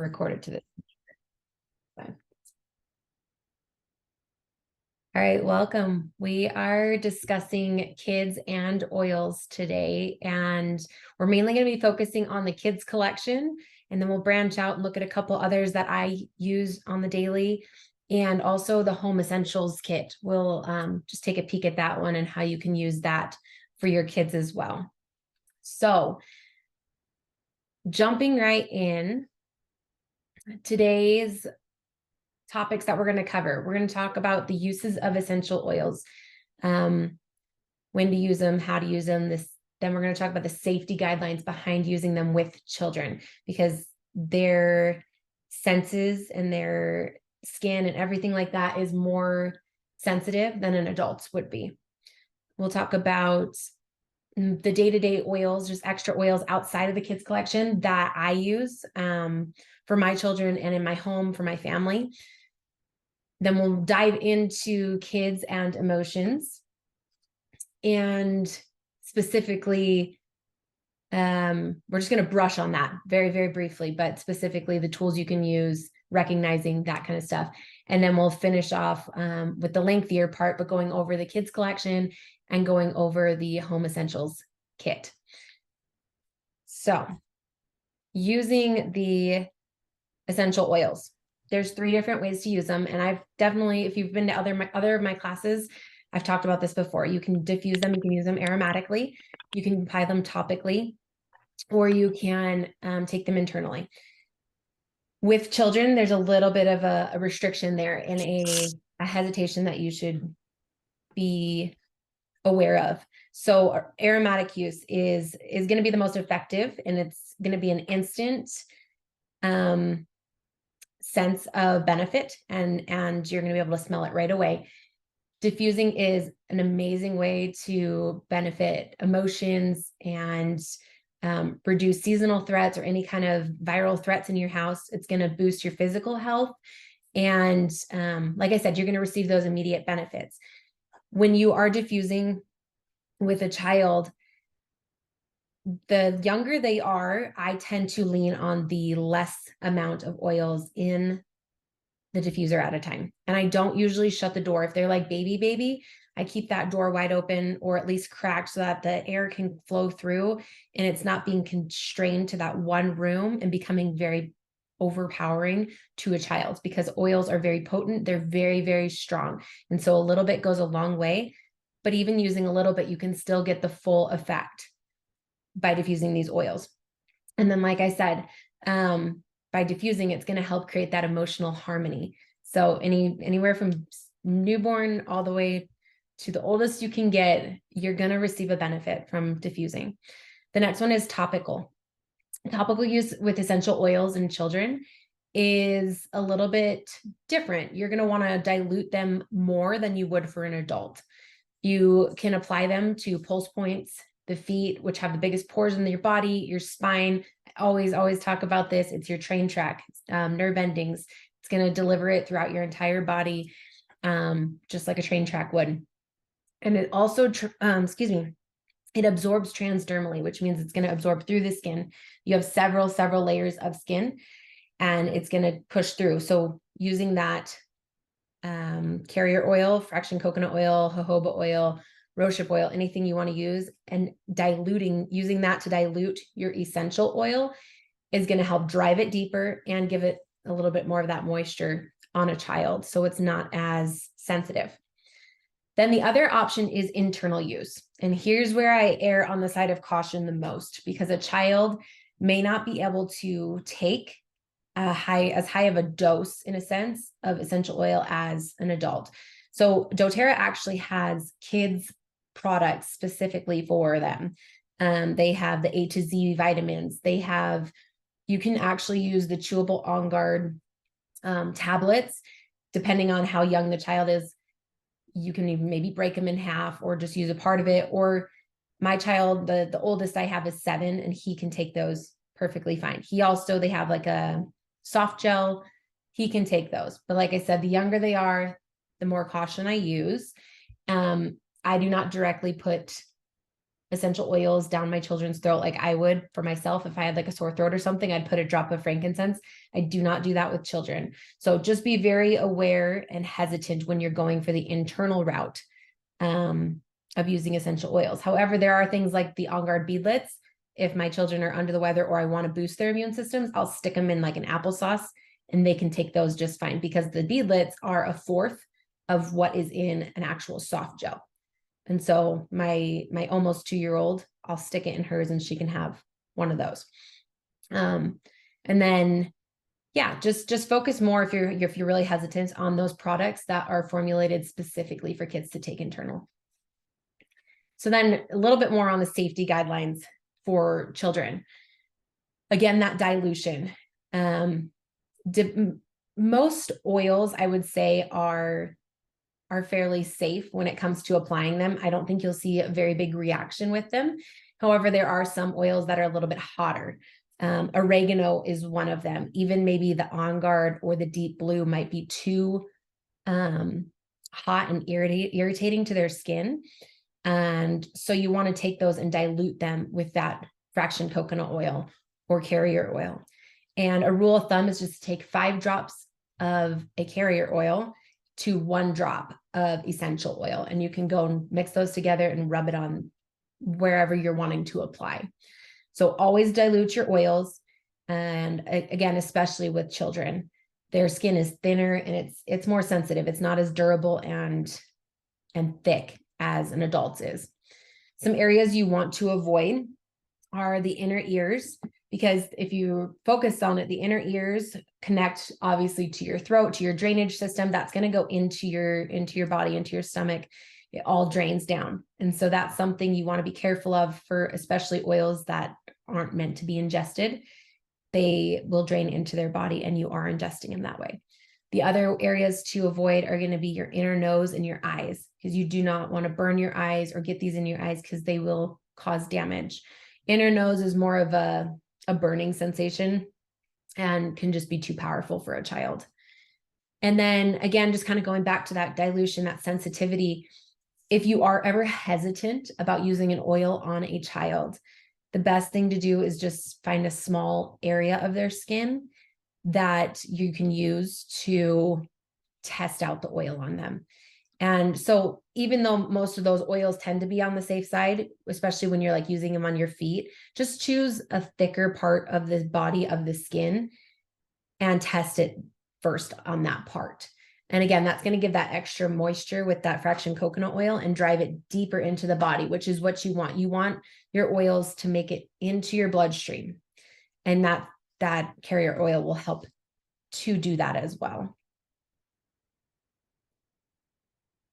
recorded to this. All right, welcome. We are discussing kids and oils today, and we're mainly going to be focusing on the kids collection, and then we'll branch out and look at a couple others that I use on the daily, and also the home essentials kit. We'll just take a peek at that one and how you can use that for your kids as well. So jumping right in, today's topics that we're going to cover. We're going to talk about the uses of essential oils, when to use them, how to use them. Then we're going to talk about the safety guidelines behind using them with children, because their senses and their skin and everything like that is more sensitive than an adult's would be. We'll talk about the day-to-day oils, just extra oils outside of the kids collection that I use for my children and in my home for my family. Then we'll dive into kids and emotions, and specifically, we're just going to brush on that very, very briefly, but specifically the tools you can use, recognizing that kind of stuff. And then we'll finish off with the lengthier part, but going over the kids collection and going over the home essentials kit. So using the essential oils. There's 3 different ways to use them. And I've definitely, if you've been to other of my classes, I've talked about this before. You can diffuse them, you can use them aromatically, you can apply them topically, or you can take them internally. With children, there's a little bit of a restriction there and a hesitation that you should be aware of. So aromatic use is going to be the most effective, and it's going to be an instant sense of benefit, and you're going to be able to smell it right away. Diffusing is an amazing way to benefit emotions and reduce seasonal threats or any kind of viral threats in your house. It's going to boost your physical health. And like I said, you're going to receive those immediate benefits. When you are diffusing with a child, the younger they are, I tend to lean on the less amount of oils in the diffuser at a time. And I don't usually shut the door. If they're like baby, I keep that door wide open or at least cracked so that the air can flow through and it's not being constrained to that one room and becoming very overpowering to a child, because oils are very potent. They're very, very strong. And so a little bit goes a long way, but even using a little bit, you can still get the full effect by diffusing these oils. And then, like I said, by diffusing, it's going to help create that emotional harmony. So anywhere from newborn all the way to the oldest you can get, you're going to receive a benefit from diffusing. The next one is topical. Topical use with essential oils in children is a little bit different. You're going to want to dilute them more than you would for an adult. You can apply them to pulse points, the feet, which have the biggest pores in your body, your spine. I always talk about this. It's your train track, nerve endings. It's going to deliver it throughout your entire body, just like a train track would. And it also, it absorbs transdermally, which means it's going to absorb through the skin. You have several layers of skin, and it's going to push through. So using that carrier oil, fraction coconut oil, jojoba oil, rosehip oil, anything you want to use, and using that to dilute your essential oil is going to help drive it deeper and give it a little bit more of that moisture on a child, so it's not as sensitive. Then the other option is internal use. And here's where I err on the side of caution the most, because a child may not be able to take as high of a dose, in a sense, of essential oil as an adult. So doTERRA actually has kids products specifically for them. They have the A to Z vitamins. You can actually use the chewable On Guard tablets, depending on how young the child is. You can even maybe break them in half or just use a part of it. Or my child, the oldest I have is 7, and he can take those perfectly fine. They have like a soft gel. He can take those. But like I said, the younger they are, the more caution I use. I do not directly put essential oils down my children's throat like I would for myself. If I had like a sore throat or something, I'd put a drop of frankincense. I do not do that with children. So just be very aware and hesitant when you're going for the internal route of using essential oils. However, there are things like the On Guard beadlets. If my children are under the weather or I want to boost their immune systems, I'll stick them in like an applesauce and they can take those just fine, because the beadlets are a fourth of what is in an actual soft gel. And so my almost 2-year-old, I'll stick it in hers and she can have one of those. And then, yeah, just focus more if you're really hesitant on those products that are formulated specifically for kids to take internal. So then a little bit more on the safety guidelines for children. Again, that dilution. Most oils, I would say, are fairly safe when it comes to applying them. I don't think you'll see a very big reaction with them. However, there are some oils that are a little bit hotter. Oregano is one of them. Even maybe the On Guard or the Deep Blue might be too hot and irritating to their skin. And so you want to take those and dilute them with that fraction coconut oil or carrier oil. And a rule of thumb is just to take 5 drops of a carrier oil to 1 drop of essential oil. And you can go and mix those together and rub it on wherever you're wanting to apply. So always dilute your oils. And again, especially with children, their skin is thinner and it's more sensitive. It's not as durable and thick as an adult's is. Some areas you want to avoid are the inner ears, because if you focus on it, the inner ears connect obviously to your throat, to your drainage system. That's going to go into your body, into your stomach. It all drains down. And so that's something you want to be careful of, for especially oils that aren't meant to be ingested. They will drain into their body and you are ingesting them that way. The other areas to avoid are going to be your inner nose and your eyes, because you do not want to burn your eyes or get these in your eyes because they will cause damage. Inner nose is more of a burning sensation and can just be too powerful for a child. And then again, just kind of going back to that dilution, that sensitivity. If you are ever hesitant about using an oil on a child, the best thing to do is just find a small area of their skin that you can use to test out the oil on them. And so even though most of those oils tend to be on the safe side, especially when you're like using them on your feet, just choose a thicker part of the body of the skin and test it first on that part. And again, that's going to give that extra moisture with that fraction coconut oil and drive it deeper into the body, which is what you want. You want your oils to make it into your bloodstream. And that carrier oil will help to do that as well.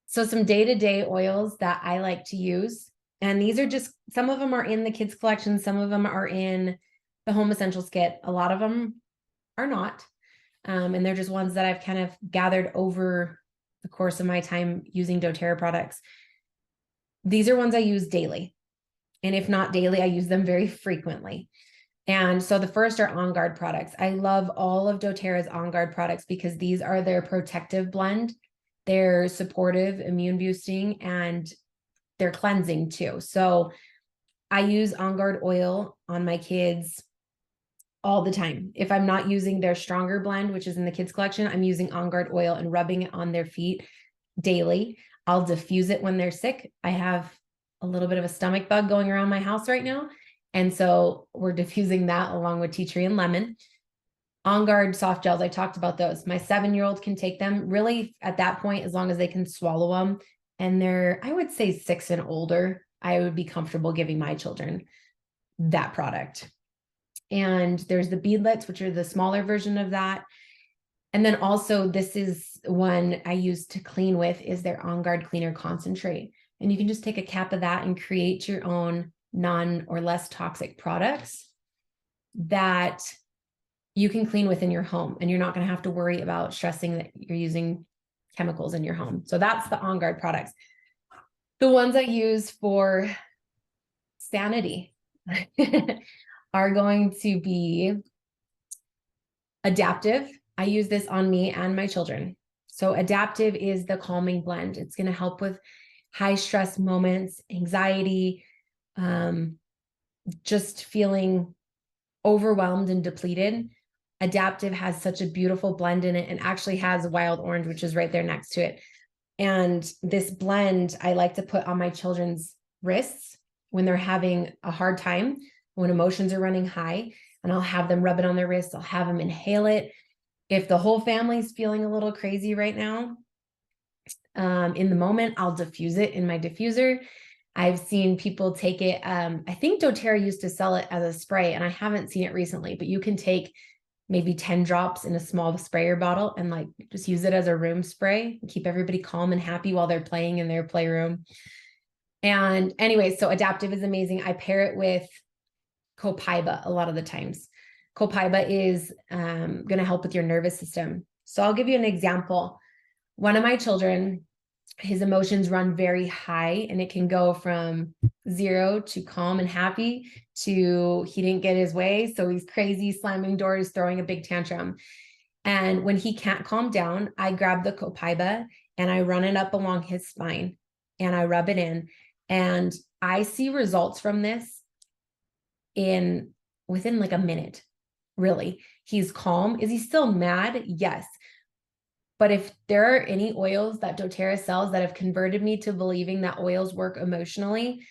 So some day-to-day oils that I like to use, and these are just, some of them are in the kids collection, some of them are in the home essentials kit. A lot of them are not. And they're just ones that I've kind of gathered over the course of my time using doTERRA products. These are ones I use daily. And if not daily, I use them very frequently. And so the first are On Guard products. I love all of doTERRA's On Guard products because these are their protective blend. They're supportive, immune boosting, and they're cleansing too. So I use On Guard oil on my kids all the time. If I'm not using their stronger blend, which is in the kids collection, I'm using On Guard oil and rubbing it on their feet daily. I'll diffuse it when they're sick. I have a little bit of a stomach bug going around my house right now. And so we're diffusing that along with tea tree and lemon. On Guard soft gels, I talked about those. My 7-year-old can take them really at that point, as long as they can swallow them. And they're, I would say 6 and older, I would be comfortable giving my children that product. And there's the beadlets, which are the smaller version of that. And then also this is one I use to clean with, is their On Guard Cleaner Concentrate. And you can just take a cap of that and create your own none or less toxic products that you can clean within your home. And you're not going to have to worry about stressing that you're using chemicals in your home. So that's the On Guard products. The ones I use for sanity are going to be Adaptive. I use this on me and my children. So Adaptive is the calming blend. It's going to help with high stress moments, anxiety, just feeling overwhelmed and depleted, Adaptive has such a beautiful blend in it, and actually has wild orange, which is right there next to it. And this blend I like to put on my children's wrists when they're having a hard time, when emotions are running high, and I'll have them rub it on their wrists. I'll have them inhale it. If the whole family's feeling a little crazy right now, in the moment, I'll diffuse it in my diffuser. I've seen people take it. I think doTERRA used to sell it as a spray, and I haven't seen it recently, but you can take maybe 10 drops in a small sprayer bottle and like just use it as a room spray and keep everybody calm and happy while they're playing in their playroom. And anyway, so Adaptive is amazing. I pair it with copaiba a lot of the times. Copaiba is going to help with your nervous system. So I'll give you an example. One of my children, his emotions run very high, and it can go from 0 to calm and happy to he didn't get his way, so he's crazy, slamming doors, throwing a big tantrum. And when he can't calm down, I grab the copaiba and I run it up along his spine and I rub it in, and I see results from this within like a minute. Really, he's calm. Is he still mad? Yes. But if there are any oils that doTERRA sells that have converted me to believing that oils work emotionally,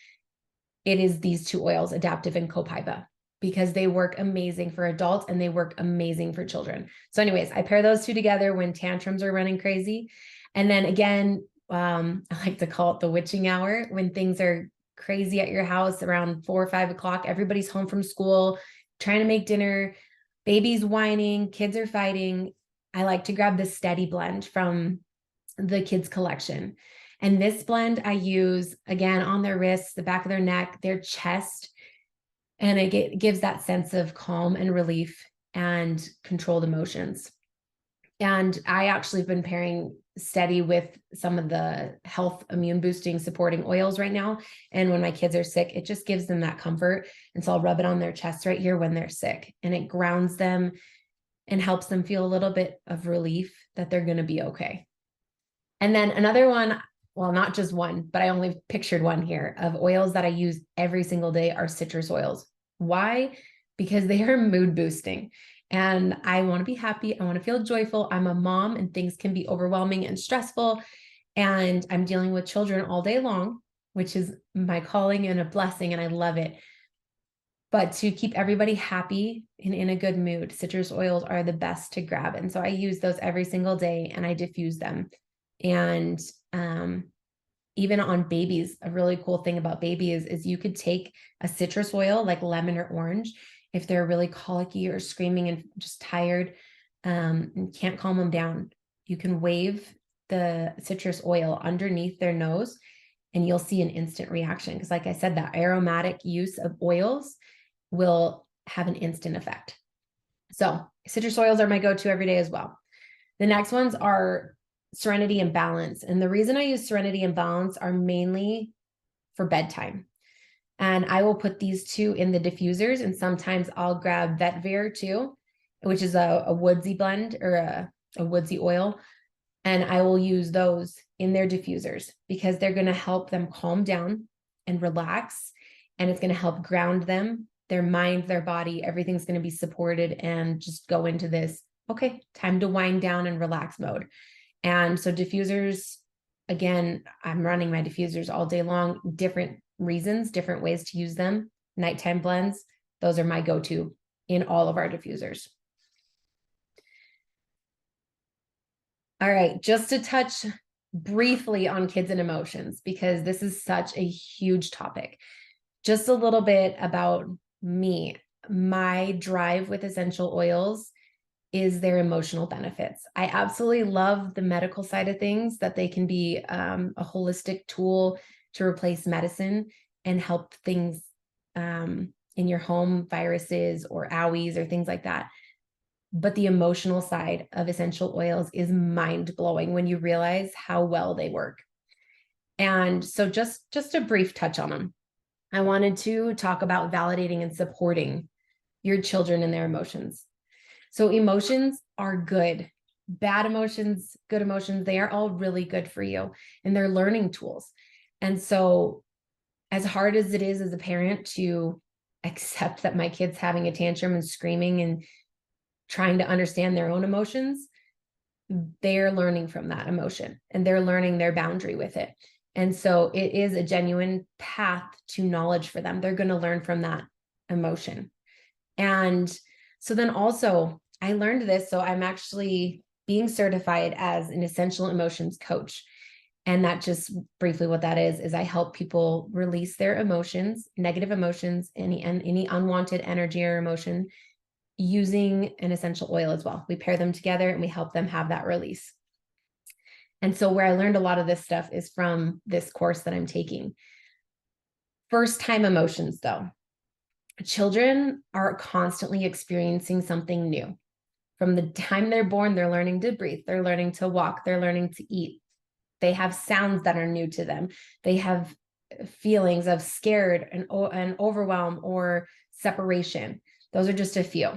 it is these two oils, Adaptive and copaiba, because they work amazing for adults and they work amazing for children. So anyways, I pair those two together when tantrums are running crazy. And then again, I like to call it the witching hour, when things are crazy at your house around 4 or 5 o'clock, everybody's home from school, trying to make dinner, baby's whining, kids are fighting. I like to grab the Steady blend from the kids collection. And this blend I use again on their wrists, the back of their neck, their chest, and it gives that sense of calm and relief and controlled emotions. And I actually have been pairing Steady with some of the health, immune boosting, supporting oils right now. And when my kids are sick, it just gives them that comfort. And so I'll rub it on their chest right here when they're sick, and it grounds them and helps them feel a little bit of relief that they're going to be okay. And then another one, well, not just one, but I only pictured one here, of oils that I use every single day are citrus oils. Why? Because they are mood boosting. And I want to be happy. I want to feel joyful. I'm a mom and things can be overwhelming and stressful. And I'm dealing with children all day long, which is my calling and a blessing. And I love it. But to keep everybody happy and in a good mood, citrus oils are the best to grab. And so I use those every single day and I diffuse them. And even on babies, a really cool thing about babies is you could take a citrus oil like lemon or orange if they're really colicky or screaming and just tired and can't calm them down. You can wave the citrus oil underneath their nose and you'll see an instant reaction. Because like I said, that aromatic use of oils will have an instant effect. So citrus oils are my go-to every day as well. The next ones are Serenity and Balance. And the reason I use Serenity and Balance are mainly for bedtime. And I will put these two in the diffusers, and sometimes I'll grab Vetiver too, which is a woodsy blend or a woodsy oil. And I will use those in their diffusers because they're going to help them calm down and relax. And it's going to help ground them, their mind, their body, everything's going to be supported and just go into this, okay, time to wind down and relax mode. And so diffusers, again, I'm running my diffusers all day long, different reasons, different ways to use them. Nighttime blends, those are my go-to in all of our diffusers. All right, just to touch briefly on kids and emotions, because this is such a huge topic. Just a little bit about me. My drive with essential oils is their emotional benefits. I absolutely love the medical side of things, that they can be a holistic tool to replace medicine and help things in your home, viruses or owies or things like that. But the emotional side of essential oils is mind-blowing when you realize how well they work. And so just a brief touch on them. I wanted to talk about validating and supporting your children and their emotions. So emotions are good. Bad emotions, good emotions, they are all really good for you, and they're learning tools. And so as hard as it is as a parent to accept that my kid's having a tantrum and screaming and trying to understand their own emotions, they're learning from that emotion and they're learning their boundary with it. And so it is a genuine path to knowledge for them. They're going to learn from that emotion. And so then also I learned this. So I'm actually being certified as an essential emotions coach. And that just briefly what that is I help people release their emotions, negative emotions, any unwanted energy or emotion using an essential oil as well. We pair them together and we help them have that release. And so where I learned a lot of this stuff is from this course that I'm taking. First time emotions though. Children are constantly experiencing something new. From the time they're born, they're learning to breathe, they're learning to walk, they're learning to eat. They have sounds that are new to them. They have feelings of scared and overwhelm or separation. Those are just a few.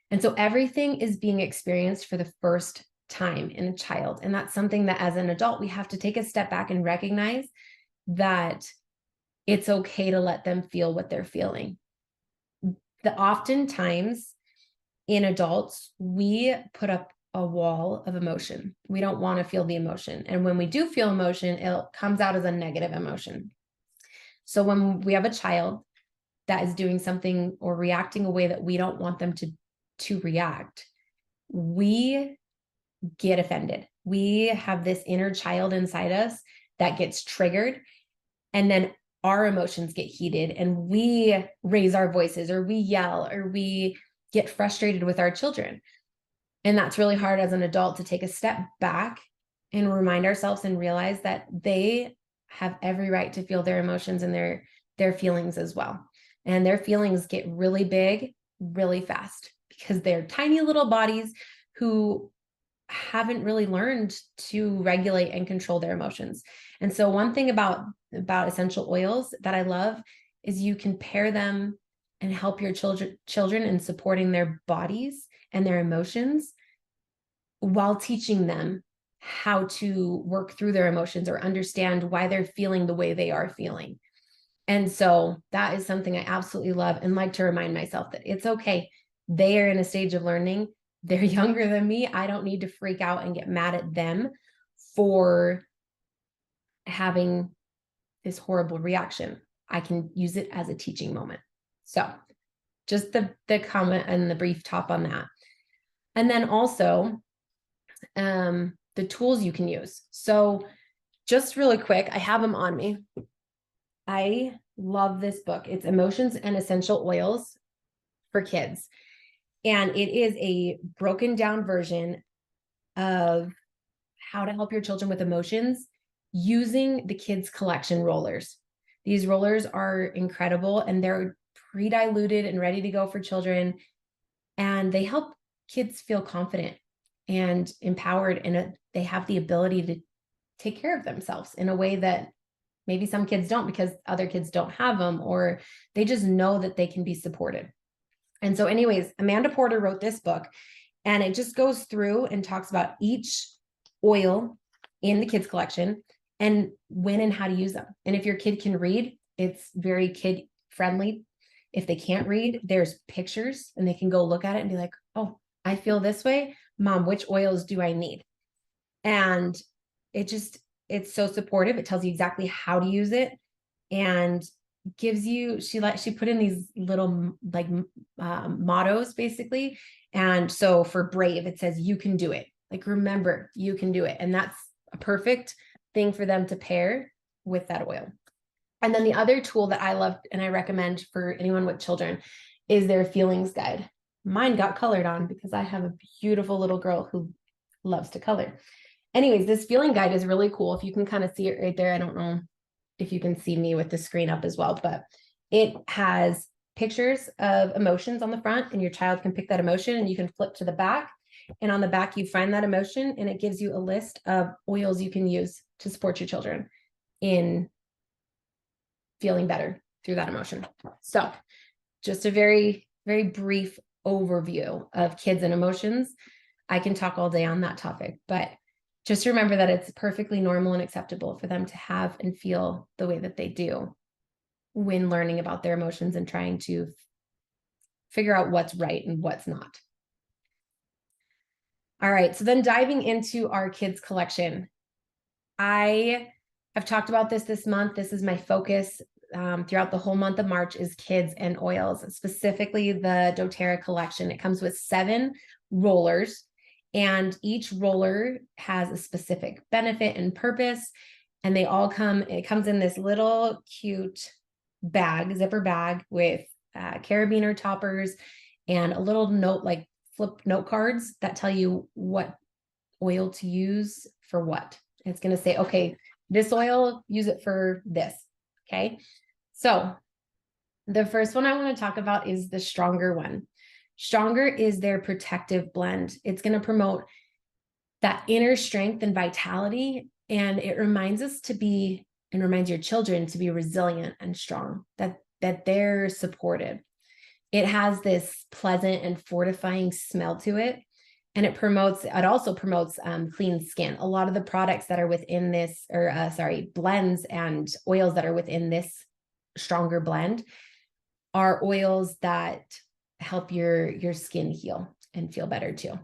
And so everything is being experienced for the first time in a child. And that's something that as an adult, we have to take a step back and recognize that it's okay to let them feel what they're feeling. Oftentimes in adults, we put up a wall of emotion. We don't want to feel the emotion. And when we do feel emotion, it comes out as a negative emotion. So when we have a child that is doing something or reacting a way that we don't want them to react, we get offended. We have this inner child inside us that gets triggered, and then our emotions get heated and we raise our voices or we yell or we get frustrated with our children. And that's really hard as an adult to take a step back and remind ourselves and realize that they have every right to feel their emotions and their feelings as well. And their feelings get really big, really fast because they're tiny little bodies who haven't really learned to regulate and control their emotions. And so one thing about essential oils that I love is you can pair them and help your children in supporting their bodies and their emotions while teaching them how to work through their emotions or understand why they're feeling the way they are feeling. And so that is something I absolutely love and like to remind myself that it's okay. They are in a stage of learning. They're younger than me. I don't need to freak out and get mad at them for having this horrible reaction. I can use it as a teaching moment. So just the comment and the brief top on that. And then also the tools you can use. So just really quick, I have them on me. I love this book. It's Emotions and Essential Oils for Kids. And it is a broken down version of how to help your children with emotions using the kids collection rollers. These rollers are incredible and they're pre-diluted and ready to go for children. And they help kids feel confident and empowered, and they have the ability to take care of themselves in a way that maybe some kids don't because other kids don't have them, or they just know that they can be supported. And so anyways, Amanda Porter wrote this book, and it just goes through and talks about each oil in the kids collection and when and how to use them. And if your kid can read, it's very kid friendly. If they can't read, there's pictures and they can go look at it and be like, oh, I feel this way. Mom, which oils do I need? And it's so supportive. It tells you exactly how to use it and gives you, she put in these little mottos basically. And so for brave, it says, you can do it. Like, remember, you can do it. And that's a perfect thing for them to pair with that oil. And then the other tool that I love and I recommend for anyone with children is their feelings guide. Mine got colored on because I have a beautiful little girl who loves to color. Anyways, this feeling guide is really cool. If you can kind of see it right there, I don't know if you can see me with the screen up as well, but it has pictures of emotions on the front, and your child can pick that emotion and you can flip to the back. And on the back, you find that emotion and it gives you a list of oils you can use to support your children in feeling better through that emotion. So just a very, very brief overview of kids and emotions. I can talk all day on that topic, but just remember that it's perfectly normal and acceptable for them to have and feel the way that they do. when learning about their emotions and trying to figure out what's right and what's not. All right, so then diving into our kids collection. I have talked about this month. This is my focus throughout the whole month of March is kids and oils, specifically the doTERRA collection. It comes with 7 rollers, and each roller has a specific benefit and purpose. And they all it comes in this little cute bag, zipper bag with carabiner toppers and a little note, like flip note cards that tell you what oil to use for what. It's going to say, okay, this oil, use it for this. Okay. So the first one I want to talk about is the Stronger one. Stronger is their protective blend. It's going to promote that inner strength and vitality. And it reminds us to be, and reminds your children to be resilient and strong, that they're supported. It has this pleasant and fortifying smell to it. And it also promotes clean skin. A lot of the products that are within this, blends and oils that are within this Stronger blend are oils that help your skin heal and feel better too.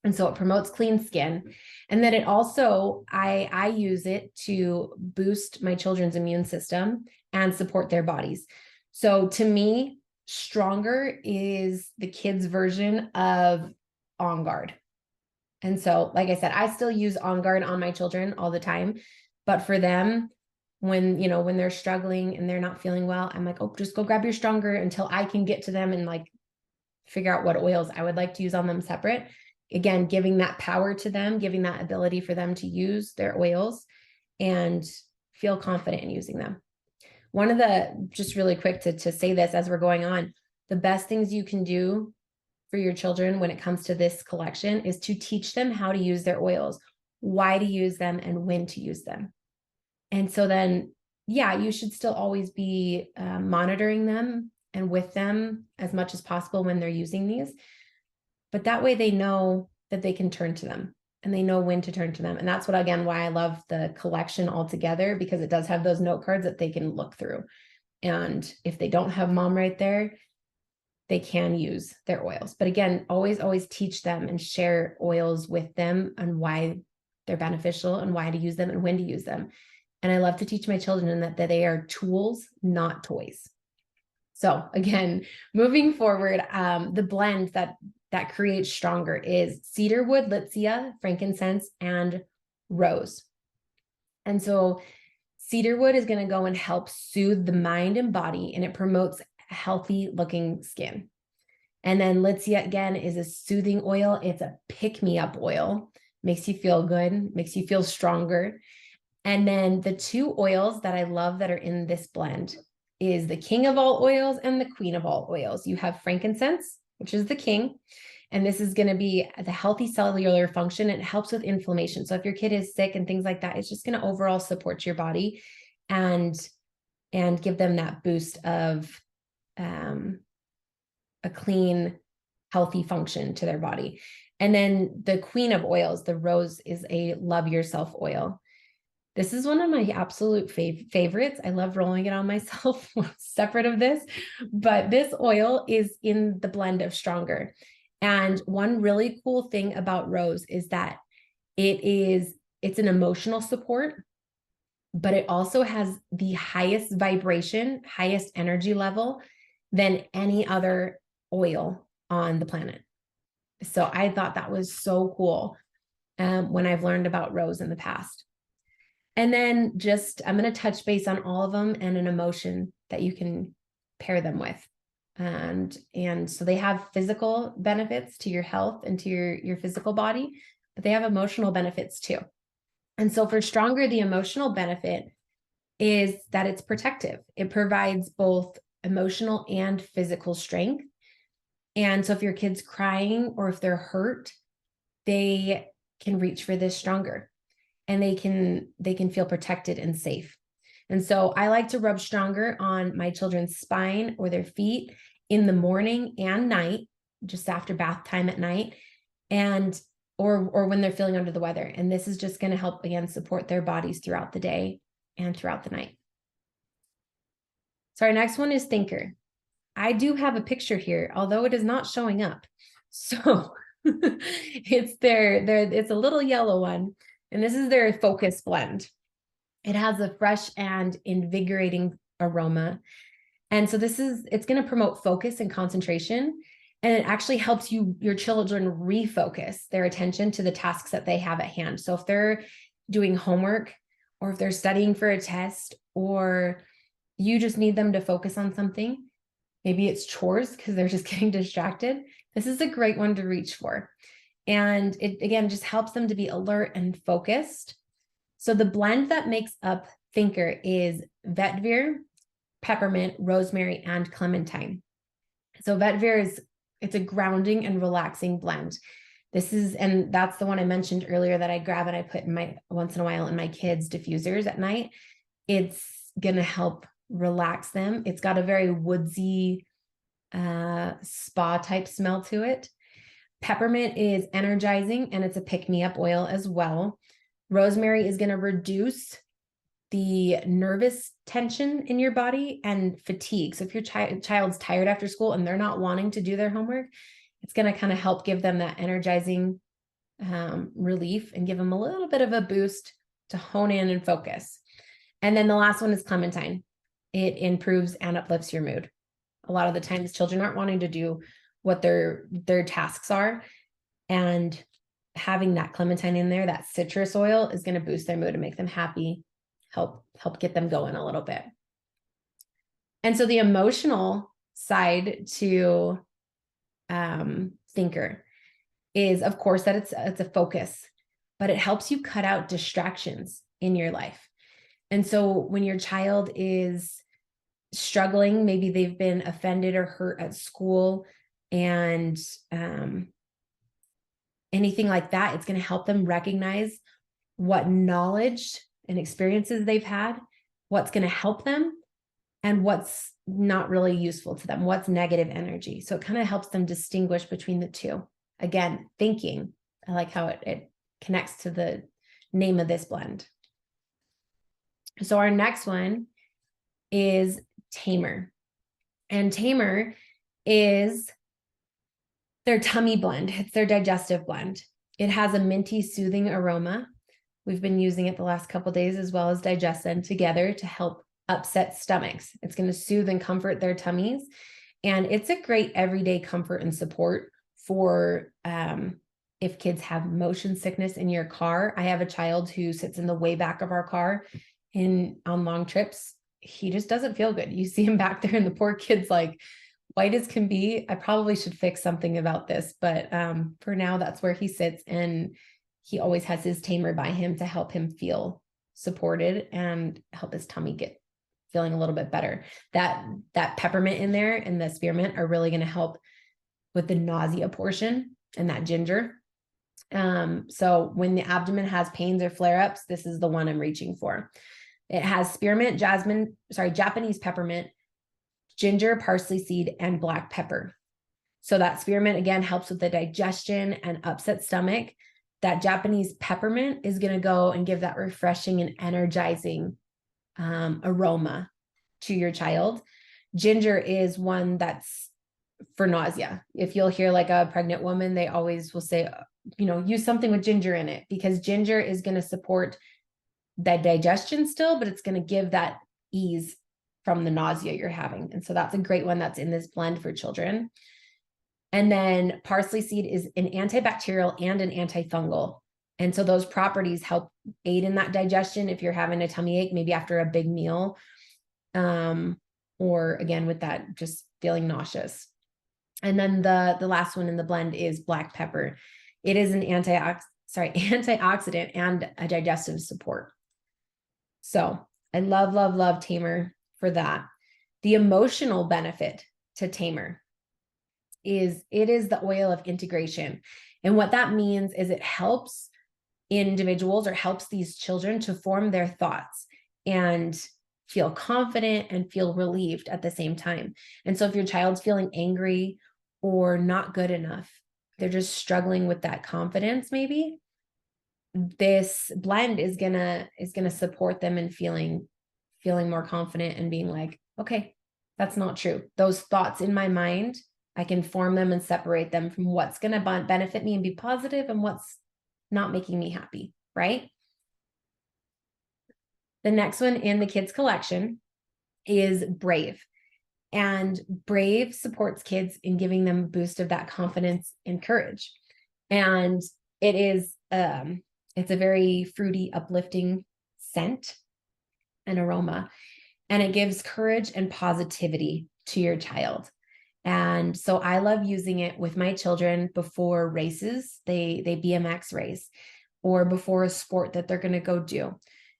And so it promotes clean skin. And then it also, I use it to boost my children's immune system and support their bodies. So to me, Stronger is the kids' version of On Guard. And so, like I said, I still use On Guard on my children all the time. But for them, when they're struggling and they're not feeling well, I'm like, oh, just go grab your Stronger until I can get to them and like figure out what oils I would like to use on them separate. Again, giving that power to them, giving that ability for them to use their oils and feel confident in using them. One of the, just really quick to say this as we're going on, the best things you can do for your children when it comes to this collection is to teach them how to use their oils, why to use them, and when to use them. And so then, yeah, you should still always be monitoring them and with them as much as possible when they're using these. But that way they know that they can turn to them and they know when to turn to them. And that's what, again, why I love the collection altogether, because it does have those note cards that they can look through. And if they don't have mom right there, they can use their oils. But again, always teach them and share oils with them and why they're beneficial and why to use them and when to use them. And I love to teach my children that they are tools, not toys. So again, moving forward, the blend that creates Stronger is cedarwood, litsea, frankincense, and rose. And so cedarwood is going to go and help soothe the mind and body, and it promotes healthy looking skin. And then litsea, again, is a soothing oil. It's a pick-me-up oil, makes you feel good, makes you feel stronger. And then the 2 oils that I love that are in this blend is the king of all oils and the queen of all oils. You have frankincense, which is the king, and this is going to be the healthy cellular function. It helps with inflammation. So if your kid is sick and things like that, it's just going to overall support your body and give them that boost of a clean, healthy function to their body. And then the queen of oils, the rose, is a love yourself oil. This is one of my absolute favorites. I love rolling it on myself separate of this, but this oil is in the blend of Stronger. And one really cool thing about rose is that it's an emotional support, but it also has the highest vibration, highest energy level than any other oil on the planet. So I thought that was so cool when I've learned about rose in the past. And then I'm going to touch base on all of them and an emotion that you can pair them with. And so they have physical benefits to your health and to your physical body, but they have emotional benefits too. And so for Stronger, the emotional benefit is that it's protective. It provides both emotional and physical strength. And so if your kid's crying or if they're hurt, they can reach for this Stronger. And they can feel protected and safe. And so I like to rub Stronger on my children's spine or their feet in the morning and night, just after bath time at night, or when they're feeling under the weather. And this is just going to help, again, support their bodies throughout the day and throughout the night. So our next one is thinker. I do have a picture here, although it is not showing up. So it's a little yellow one, and this is their focus blend. It has a fresh and invigorating aroma. And so it's going to promote focus and concentration. And it actually helps your children refocus their attention to the tasks that they have at hand. So if they're doing homework, or if they're studying for a test, or you just need them to focus on something, maybe it's chores because they're just getting distracted, this is a great one to reach for. And it, again, just helps them to be alert and focused. So the blend that makes up Thinker is vetiver, peppermint, rosemary, and clementine. So vetiver it's a grounding and relaxing blend. And that's the one I mentioned earlier that I grab and I put in my once in a while in my kids' diffusers at night. It's going to help relax them. It's got a very woodsy, spa type smell to it. Peppermint is energizing, and it's a pick-me-up oil as well. Rosemary is going to reduce the nervous tension in your body and fatigue. So if your child's tired after school and they're not wanting to do their homework, it's going to kind of help give them that energizing relief and give them a little bit of a boost to hone in and focus. And then the last one is clementine. It improves and uplifts your mood. A lot of the times children aren't wanting to do what their tasks are, and having that clementine in there, that citrus oil, is going to boost their mood and make them happy, help get them going a little bit. And so the emotional side to Thinker is, of course, that it's a focus, but it helps you cut out distractions in your life. And so when your child is struggling, maybe they've been offended or hurt at school, and anything like that, it's going to help them recognize what knowledge and experiences they've had, what's going to help them, and what's not really useful to them, what's negative energy. So it kind of helps them distinguish between the two. Again, thinking. I like how it connects to the name of this blend. So our next one is Tamer. And Tamer is their tummy blend. It's their digestive blend. It has a minty, soothing aroma. We've been using it the last couple of days, as well as Digestin together, to help upset stomachs. It's going to soothe and comfort their tummies. And it's a great everyday comfort and support for if kids have motion sickness in your car. I have a child who sits in the way back of our car on long trips. He just doesn't feel good. You see him back there, and the poor kid's like white as can be. I probably should fix something about this, but for now, that's where he sits, and he always has his Tamer by him to help him feel supported and help his tummy get feeling a little bit better. That peppermint in there and the spearmint are really going to help with the nausea portion, and that ginger. So when the abdomen has pains or flare-ups, this is the one I'm reaching for. It has spearmint, Japanese peppermint, ginger, parsley seed, and black pepper. So that spearmint, again, helps with the digestion and upset stomach. That Japanese peppermint is going to go and give that refreshing and energizing aroma to your child. Ginger is one that's for nausea. If you'll hear like a pregnant woman, they always will say, use something with ginger in it, because ginger is going to support that digestion still, but it's going to give that ease from the nausea you're having. And so that's a great one that's in this blend for children. And then parsley seed is an antibacterial and an antifungal. And so those properties help aid in that digestion if you're having a tummy ache, maybe after a big meal, or again, with that just feeling nauseous. And then the last one in the blend is black pepper. It is an antioxidant and a digestive support. So I love, love, love Tamer for that. The emotional benefit to Tamer is it is the oil of integration. And what that means is it helps individuals, or helps these children, to form their thoughts and feel confident and feel relieved at the same time. And so if your child's feeling angry or not good enough, they're just struggling with that confidence, maybe this blend is gonna support them in feeling more confident and being like, okay, That's not true. Those thoughts in my mind, I can form them and separate them from what's going to benefit me and be positive and what's not making me happy, right? The next one in the kids collection is Brave. And Brave supports kids in giving them a boost of that confidence and courage. And it is, it's a very fruity, uplifting scent and aroma. And it gives courage and positivity to your child. And so I love using it with my children before races, they BMX race, or before a sport that they're going to go do.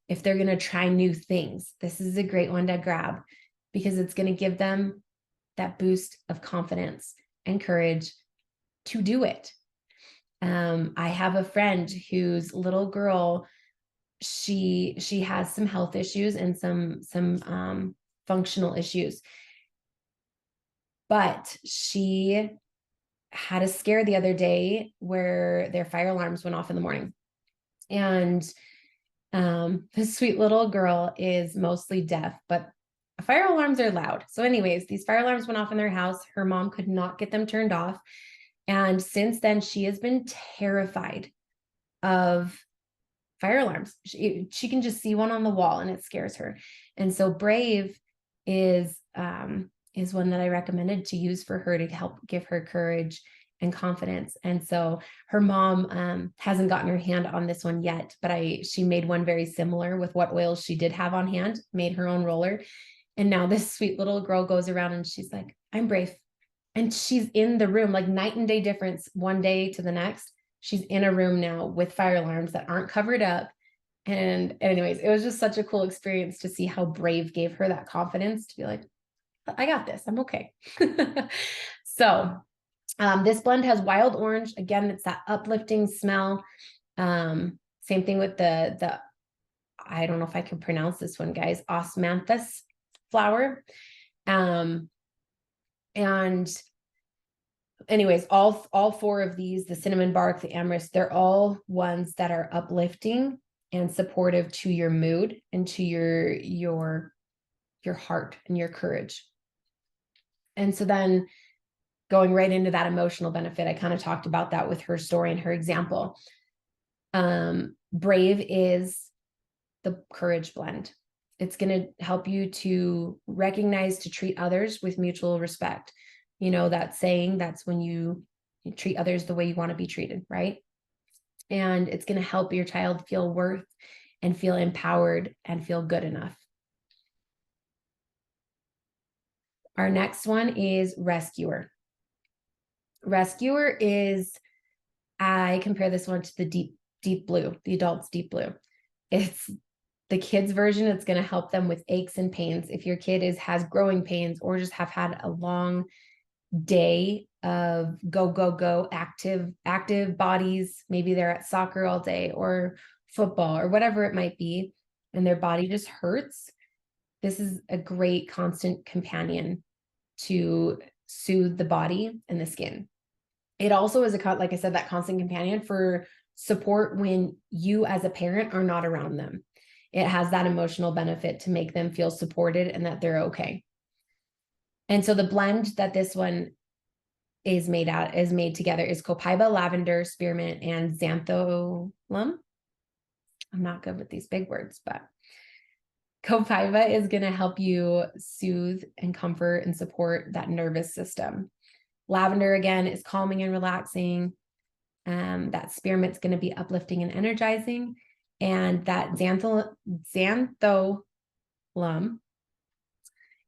If they're going to try new things, this is a great one to grab because it's going to give them that boost of confidence and courage to do it. I have a friend whose little girl, she has some health issues and some functional issues, but she had a scare the other day where their fire alarms went off in the morning. And this sweet little girl is mostly deaf, but fire alarms are loud. So anyways, these fire alarms went off in their house. Her mom could not get them turned off. And since then, she has been terrified of fire alarms. She can just see one on the wall and it scares her. And so Brave is one that I recommended to use for her to help give her courage and confidence. And so her mom hasn't gotten her hand on this one yet, but she made one very similar with what oils she did have on hand, made her own roller. And now this sweet little girl goes around and she's like, I'm Brave. And she's in the room, like night and day difference, one day to the next. She's in a room now with fire alarms that aren't covered up. And anyways, it was just such a cool experience to see how Brave gave her that confidence to be like, I got this, I'm okay. So this blend has wild orange. Again, it's that uplifting smell. Same thing with the I don't know if I can pronounce this one, guys, osmanthus flower. And anyways, all four of these, the cinnamon bark, the amyris, they're all ones that are uplifting and supportive to your mood and to your heart and your courage. And so then going right into that emotional benefit, I kind of talked about that with her story and her example. Brave is the courage blend. It's going to help you to recognize, to treat others with mutual respect. You know, that saying, that's when you treat others the way you want to be treated, right? And it's going to help your child feel worth and feel empowered and feel good enough. Our next one is Rescuer. Rescuer is, I compare this one to the deep blue, the adult's deep blue. It's the kids version. It's going to help them with aches and pains. If your kid has growing pains or just have had a long day of go, active bodies, maybe they're at soccer all day or football or whatever it might be, and their body just hurts. This is a great constant companion to soothe the body and the skin. It also is like I said, that constant companion for support when you as a parent are not around them. It has that emotional benefit to make them feel supported and that they're okay. And so the blend that this one is made together is copaiba, lavender, spearmint, and xantholum. I'm not good with these big words, but copaiba is going to help you soothe and comfort and support that nervous system. Lavender, again, is calming and relaxing. That spearmint's going to be uplifting and energizing. And that xantholum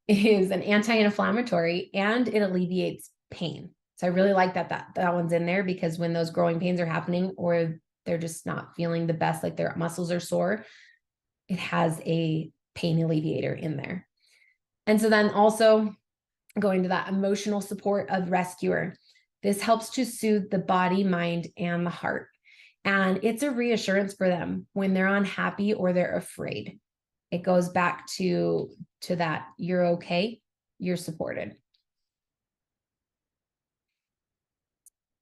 is an anti-inflammatory and it alleviates pain. So I really like that one's in there, because when those growing pains are happening or they're just not feeling the best, like their muscles are sore, it has a pain alleviator in there. And so then also going to that emotional support of Rescuer, this helps to soothe the body, mind, and the heart. And it's a reassurance for them when they're unhappy or they're afraid. It goes back to that you're okay, you're supported.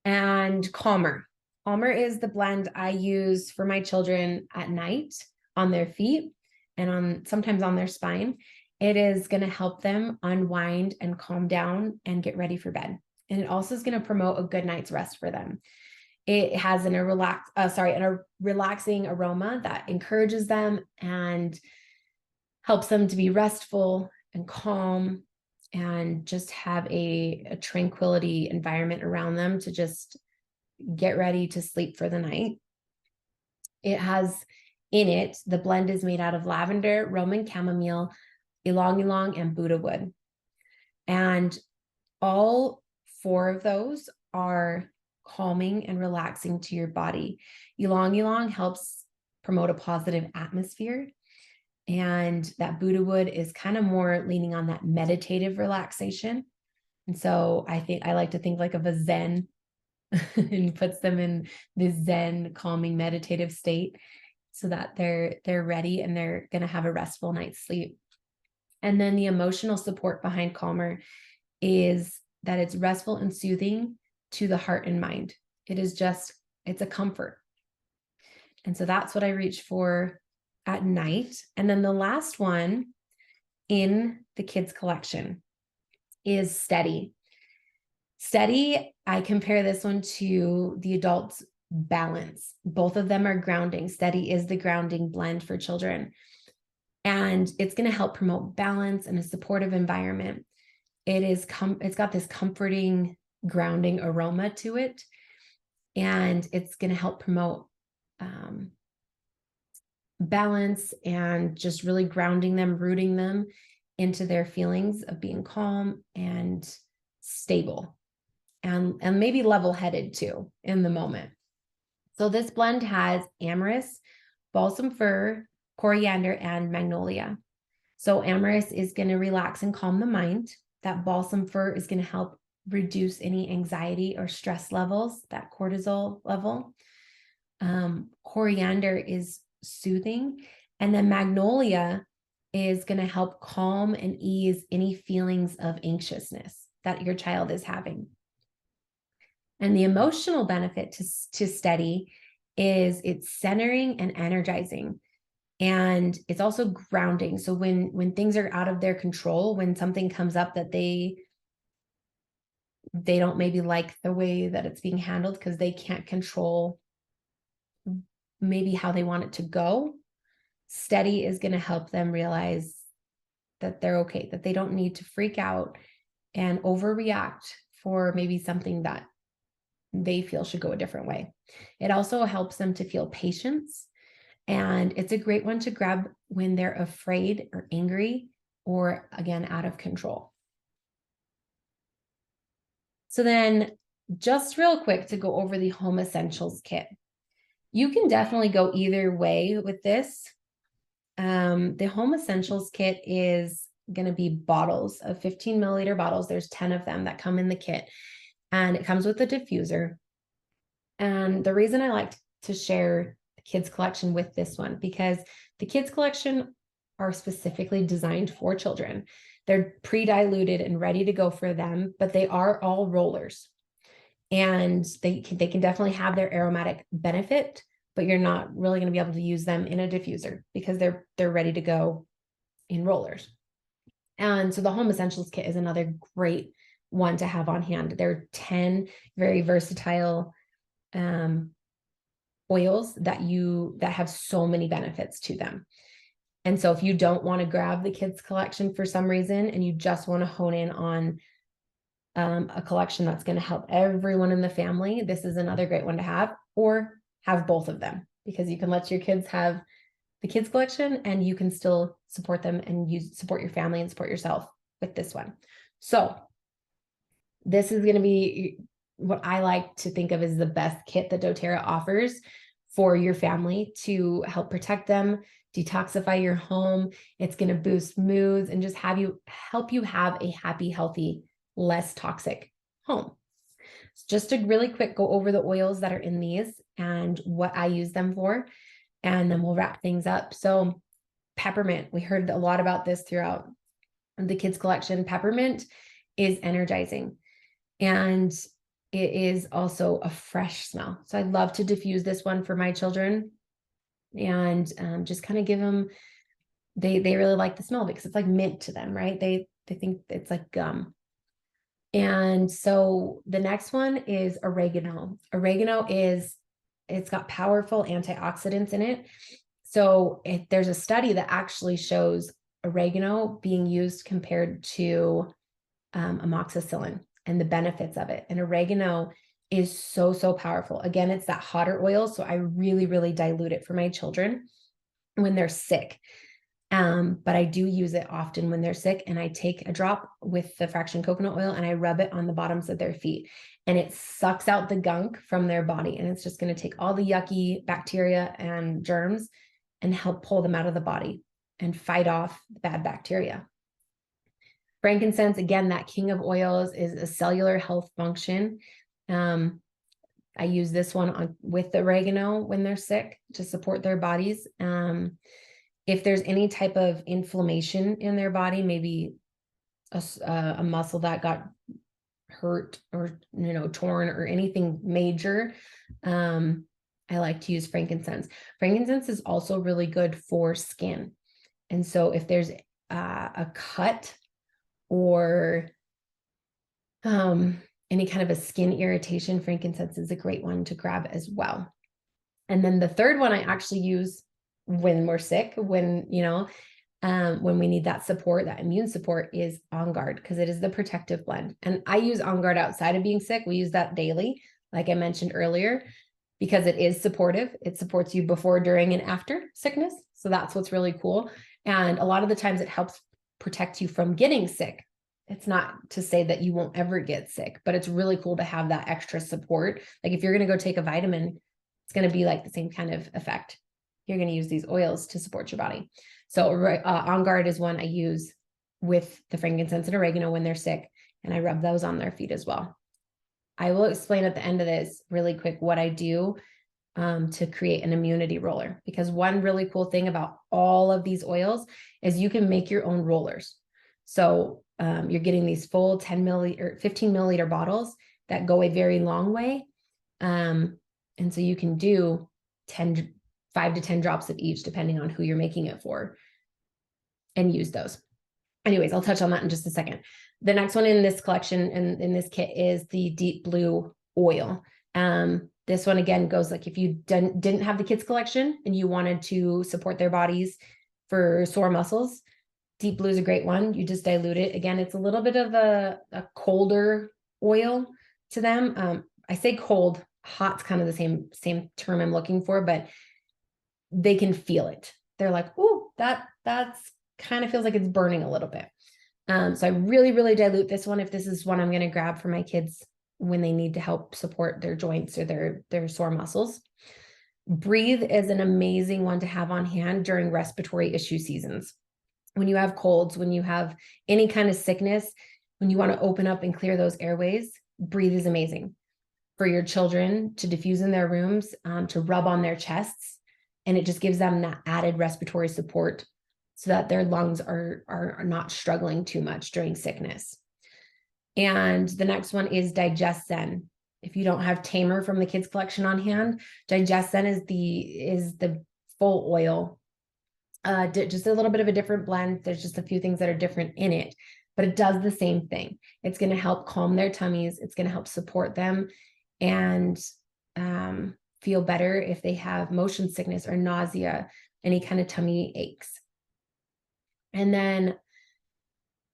And Calmer. Calmer is the blend I use for my children at night on their feet and sometimes on their spine. It is going to help them unwind and calm down and get ready for bed. And it also is going to promote a good night's rest for them. It has a relaxing aroma that encourages them and helps them to be restful and calm and just have a tranquility environment around them to just get ready to sleep for the night. It has in it, the blend is made out of lavender, Roman chamomile, ylang ylang, and Buddha wood. And all 4 of those are calming and relaxing to your body. Ylang ylang helps promote a positive atmosphere. And that Buddha wood is kind of more leaning on that meditative relaxation. And so I like to think like of a Zen and puts them in this Zen calming meditative state so that they're ready and they're going to have a restful night's sleep. And then the emotional support behind Calmer is that it's restful and soothing to the heart and mind. It's a comfort. And so that's what I reach for at night. And then the last one in the kids collection is Steady. Steady, I compare this one to the adults Balance. Both of them are grounding. Steady is the grounding blend for children. And it's going to help promote balance and a supportive environment. It's got this comforting, grounding aroma to it. And it's going to help promote balance and just really grounding them, rooting them into their feelings of being calm and stable and maybe level-headed too in the moment. So this blend has amyris, balsam fir, coriander, and magnolia. So amyris is going to relax and calm the mind. That balsam fir is going to help reduce any anxiety or stress levels, that cortisol level. Coriander is soothing. And then magnolia is going to help calm and ease any feelings of anxiousness that your child is having. And the emotional benefit to Steady is it's centering and energizing. And it's also grounding. So when things are out of their control, when something comes up that they don't maybe like the way that it's being handled because they can't control maybe how they want it to go, Steady is going to help them realize that they're okay, that they don't need to freak out and overreact for maybe something that they feel should go a different way. It also helps them to feel patience. And it's a great one to grab when they're afraid or angry or, again, out of control. So then just real quick to go over the Home Essentials kit. You can definitely go either way with this. The Home Essentials kit is going to be bottles of 15 milliliter bottles. There's 10 of them that come in the kit, and it comes with a diffuser. And the reason I like to share the kids collection with this one, because the kids collection are specifically designed for children. They're pre-diluted and ready to go for them, but they are all rollers. And they can definitely have their aromatic benefit, but you're not really going to be able to use them in a diffuser because they're ready to go in rollers. And so the Home Essentials kit is another great one to have on hand. There are 10 very versatile oils that have so many benefits to them. And so if you don't want to grab the kids collection for some reason and you just want to hone in on a collection that's going to help everyone in the family, this is another great one to have, or have both of them, because you can let your kids have the kids collection and you can still support them and support your family and support yourself with this one. So this is going to be what I like to think of as the best kit that doTERRA offers for your family to help protect them, detoxify your home. It's going to boost moods and just help you have a happy, healthy, less toxic home. So just to really quick go over the oils that are in these and what I use them for, and then we'll wrap things up. So peppermint, we heard a lot about this throughout the kids collection. Peppermint is energizing, and it is also a fresh smell. So I love to diffuse this one for my children and just kind of give them They really like the smell of it because it's like mint to them, right? They think it's like gum. And so the next one is oregano. It's got powerful antioxidants in it. So there's a study that actually shows oregano being used compared to amoxicillin and the benefits of it. And oregano is so, so powerful. Again, it's that hotter oil. So I really, really dilute it for my children when they're sick. But I do use it often when they're sick, and I take a drop with the fraction coconut oil and I rub it on the bottoms of their feet, and it sucks out the gunk from their body. And it's just going to take all the yucky bacteria and germs and help pull them out of the body and fight off bad bacteria. Frankincense, again, that king of oils, is a cellular health function. I use this one with oregano when they're sick to support their bodies. If there's any type of inflammation in their body, maybe a muscle that got hurt or, torn or anything major, I like to use frankincense. Frankincense is also really good for skin. And so if there's a cut or any kind of a skin irritation, frankincense is a great one to grab as well. And then the third one I actually use when we're sick, when we need that support, that immune support, is On Guard, because it is the protective blend. And I use On Guard outside of being sick. We use that daily, like I mentioned earlier, because it is supportive. It supports you before, during, and after sickness. So that's what's really cool. And a lot of the times it helps protect you from getting sick. It's not to say that you won't ever get sick, but it's really cool to have that extra support. Like if you're going to go take a vitamin, it's going to be like the same kind of effect. You're going to use these oils to support your body. So On Guard is one I use with the frankincense and oregano when they're sick, and I rub those on their feet as well. I will explain at the end of this really quick what I do to create an immunity roller, because one really cool thing about all of these oils is you can make your own rollers. So you're getting these full 10 milliliter or 15 milliliter bottles that go a very long way. And so you can do 5 to 10 drops of each, depending on who you're making it for, and use those. Anyways, I'll touch on that in just a second. The next one in this collection and in this kit is the Deep Blue oil. This one, again, goes like if you didn't have the kids collection and you wanted to support their bodies for sore muscles, Deep Blue is a great one. You just dilute it. Again, it's a little bit of a colder oil to them. I say cold, hot's kind of the same term I'm looking for, but they can feel it. They're like, "Ooh, that's kind of feels like it's burning a little bit." So I really, really dilute this one if this is one I'm going to grab for my kids when they need to help support their joints or their sore muscles. Breathe is an amazing one to have on hand during respiratory issue seasons. When you have colds, when you have any kind of sickness, when you want to open up and clear those airways, Breathe is amazing for your children to diffuse in their rooms, to rub on their chests. And it just gives them that added respiratory support so that their lungs are not struggling too much during sickness. And the next one is Digest Zen. If you don't have Tamer from the kids collection on hand, Digest Zen is the full oil. Just a little bit of a different blend. There's just a few things that are different in it, but it does the same thing. It's going to help calm their tummies. It's going to help support them and feel better if they have motion sickness or nausea, any kind of tummy aches. And then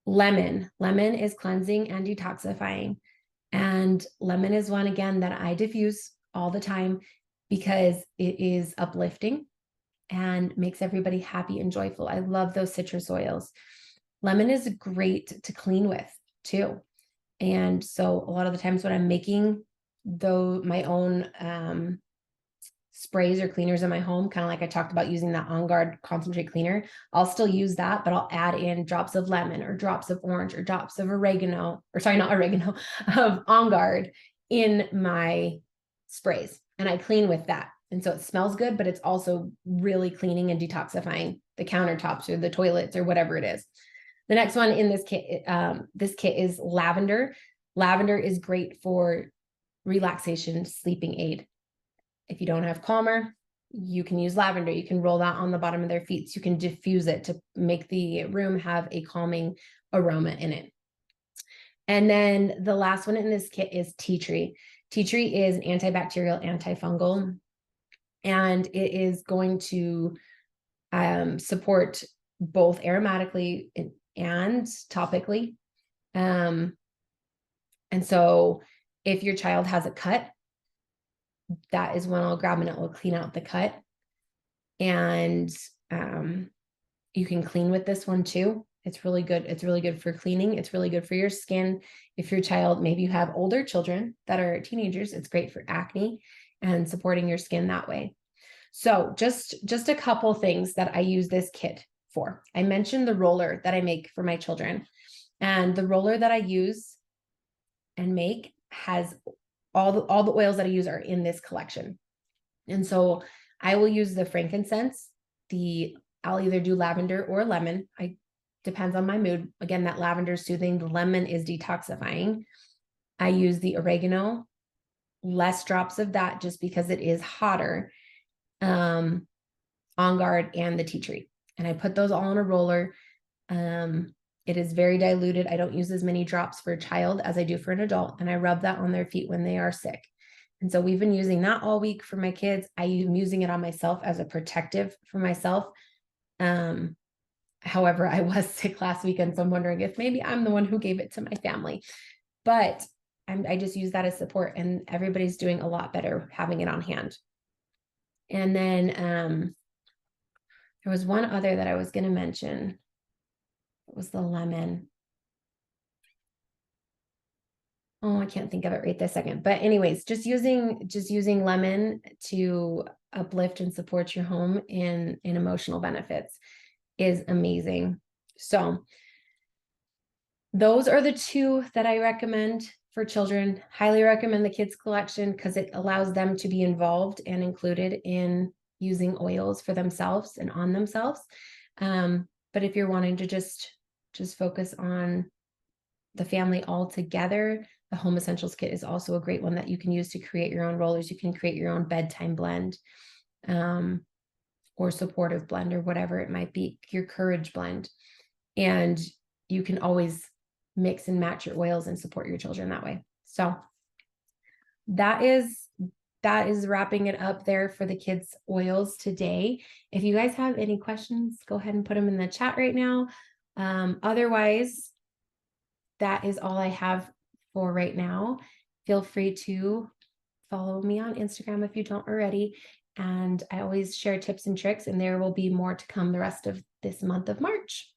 lemon. Lemon is cleansing and detoxifying. And lemon is one, again, that I diffuse all the time because it is uplifting and makes everybody happy and joyful. I love those citrus oils. Lemon is great to clean with too. And so a lot of the times when I'm making my own sprays or cleaners in my home, kind of like I talked about using that On Guard concentrate cleaner, I'll still use that, but I'll add in drops of lemon or drops of orange or drops of of On Guard in my sprays. And I clean with that. And so it smells good, but it's also really cleaning and detoxifying the countertops or the toilets or whatever it is. The next one in this kit is lavender. Lavender is great for relaxation, sleeping aid. If you don't have Calmer, You can use lavender. You can roll that on the bottom of their feet. So you can diffuse it to make the room have a calming aroma in it. And then the last one in this kit is tea tree. Tea tree is an antibacterial, antifungal, and it is going to support both aromatically and topically. And so if your child has a cut, that is when I'll grab and it will clean out the cut. And you can clean with this one too. It's really good. It's really good for cleaning. It's really good for your skin. If your child, maybe you have older children that are teenagers, it's great for acne and supporting your skin that way. So just a couple things that I use this kit for. I mentioned the roller that I make for my children, and the roller that I use and make has all the oils that I use are in this collection. And so I will use the frankincense, I'll either do lavender or lemon. Depends on my mood. Again, that lavender is soothing. The lemon is detoxifying. I use the oregano, less drops of that just because it is hotter. On guard and the tea tree. And I put those all in a roller. It is very diluted. I don't use as many drops for a child as I do for an adult. And I rub that on their feet when they are sick. And so we've been using that all week for my kids. I am using it on myself as a protective for myself. However, I was sick last weekend, so I'm wondering if maybe I'm the one who gave it to my family. But I just use that as support, and everybody's doing a lot better having it on hand. And then there was one other that I was going to mention. It was the lemon. Oh, I can't think of it right this second. But anyways, just using lemon to uplift and support your home in emotional benefits is amazing. So those are the two that I recommend for children. Highly recommend the kids collection because it allows them to be involved and included in using oils for themselves and on themselves. But if you're wanting to just focus on the family all together, the Home Essentials Kit is also a great one that you can use to create your own rollers. You can create your own bedtime blend, or supportive blend, or whatever it might be, your courage blend. And you can always mix and match your oils and support your children that way. So that is wrapping it up there for the kids' oils today. If you guys have any questions, go ahead and put them in the chat right now. Otherwise, that is all I have for right now. Feel free to follow me on Instagram if you don't already. And I always share tips and tricks, and there will be more to come the rest of this month of March.